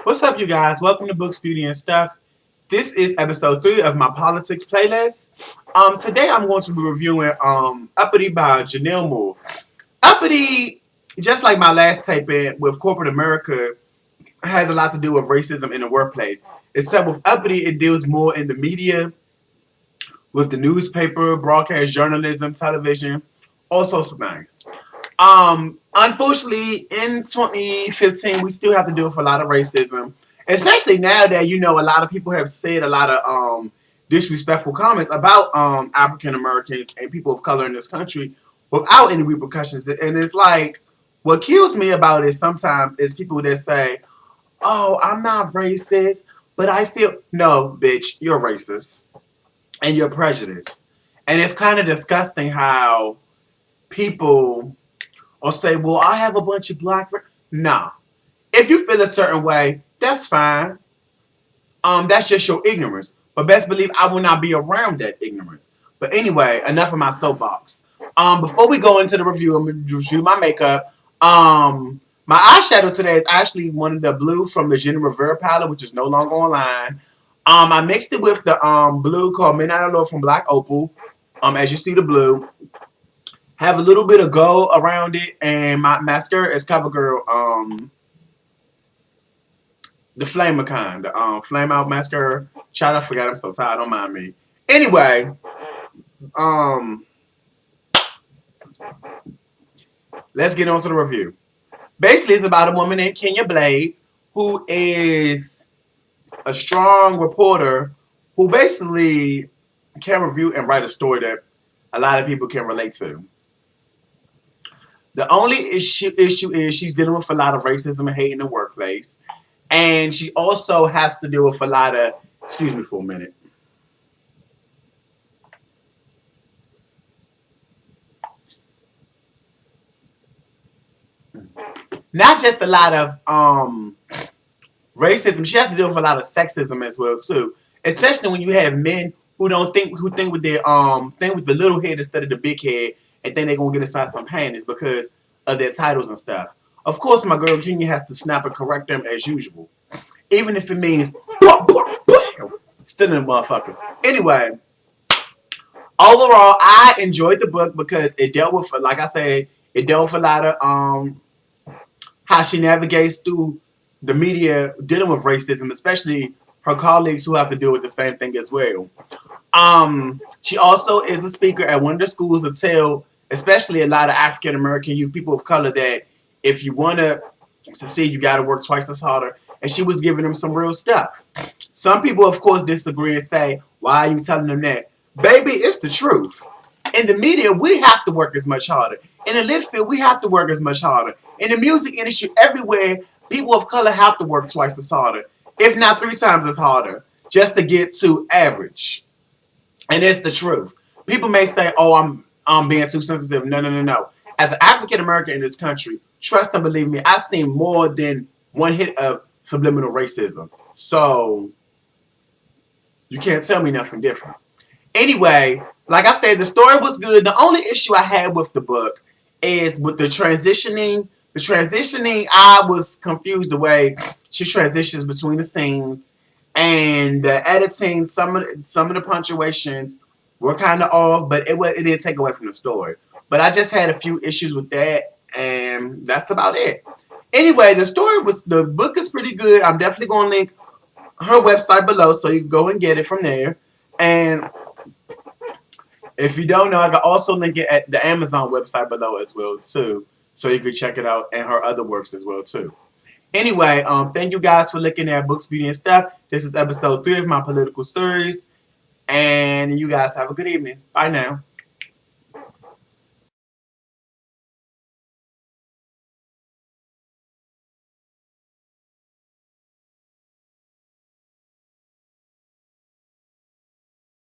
What's up, you guys? Welcome to Books, Beauty, and Stuff. This is episode 3 of my politics playlist. Today I'm going to be reviewing Uppity by Jannelle Moore. Uppity, just like my last taping with corporate America, has a lot to do with racism in the workplace. Except with Uppity, it deals more in the media, with the newspaper, broadcast journalism, television, all sorts of things. Unfortunately, in 2015, we still have to deal with a lot of racism, especially now that a lot of people have said a lot of disrespectful comments about African Americans and people of color in this country without any repercussions. And it's like what kills me about it sometimes is people that say, "Oh, I'm not racist, but I feel no, bitch, you're racist and you're prejudiced." And it's kind of disgusting how people or say, "Well, I have a bunch of black friends." Nah. If you feel a certain way, that's fine. That's just your ignorance. But best believe I will not be around that ignorance. But anyway, enough of my soapbox. Before we go into the review, I'm gonna review my makeup. My eyeshadow today is actually one of the blues from the Jenna Rivera palette, which is no longer online. I mixed it with the blue called Midnight Allure from Black Opal. As you see the blue. Have a little bit of gold around it, and my mascara is CoverGirl, the Flamer kind, the Flame Out mascara. Child, I forgot, I'm so tired, don't mind me. Anyway, let's get on to the review. Basically, it's about a woman named Kenya Blades, who is a strong reporter who basically can review and write a story that a lot of people can relate to. The only issue is she's dealing with a lot of racism and hate in the workplace. And she also has to deal with a lot of, excuse me for a minute. Not just a lot of racism, she has to deal with a lot of sexism as well too. Especially when you have men who think with their think with the little head instead of the big head and think they're gonna get inside some panties because of their titles and stuff. Of course, my girl Kenya has to snap and correct them as usual, even if it means still in the motherfucker. Anyway, overall, I enjoyed the book because it dealt with, like I said, it dealt with a lot of how she navigates through the media dealing with racism, especially her colleagues who have to deal with the same thing as well. She also is a speaker at one of the schools to tell, especially a lot of African American youth, people of color, that if you want to succeed, you got to work twice as harder. And she was giving them some real stuff. Some people, of course, disagree and say, "Why are you telling them that?" Baby, it's the truth. In the media, we have to work as much harder. In the lit field, we have to work as much harder. In the music industry, everywhere, people of color have to work twice as harder, if not 3 times as harder, just to get to average. And it's the truth. People may say, "Oh, I'm being too sensitive." No, no, no, no. As an African American in this country, trust and believe me, I've seen more than one hit of subliminal racism. So you can't tell me nothing different. Anyway, like I said, the story was good. The only issue I had with the book is with the transitioning. The transitioning, I was confused the way she transitions between the scenes and the editing. Some of the punctuations were kind of off, but it didn't take away from the story. But I just had a few issues with that, and that's about it. Anyway, the book is pretty good. I'm definitely going to link her website below so you can go and get it from there. And if you don't know, I can also link it at the Amazon website below as well too, so you can check it out and her other works as well too. Anyway, thank you guys for looking at Books, Beauty, and Stuff. This is episode 3 of my political series, and you guys have a good evening. Bye now.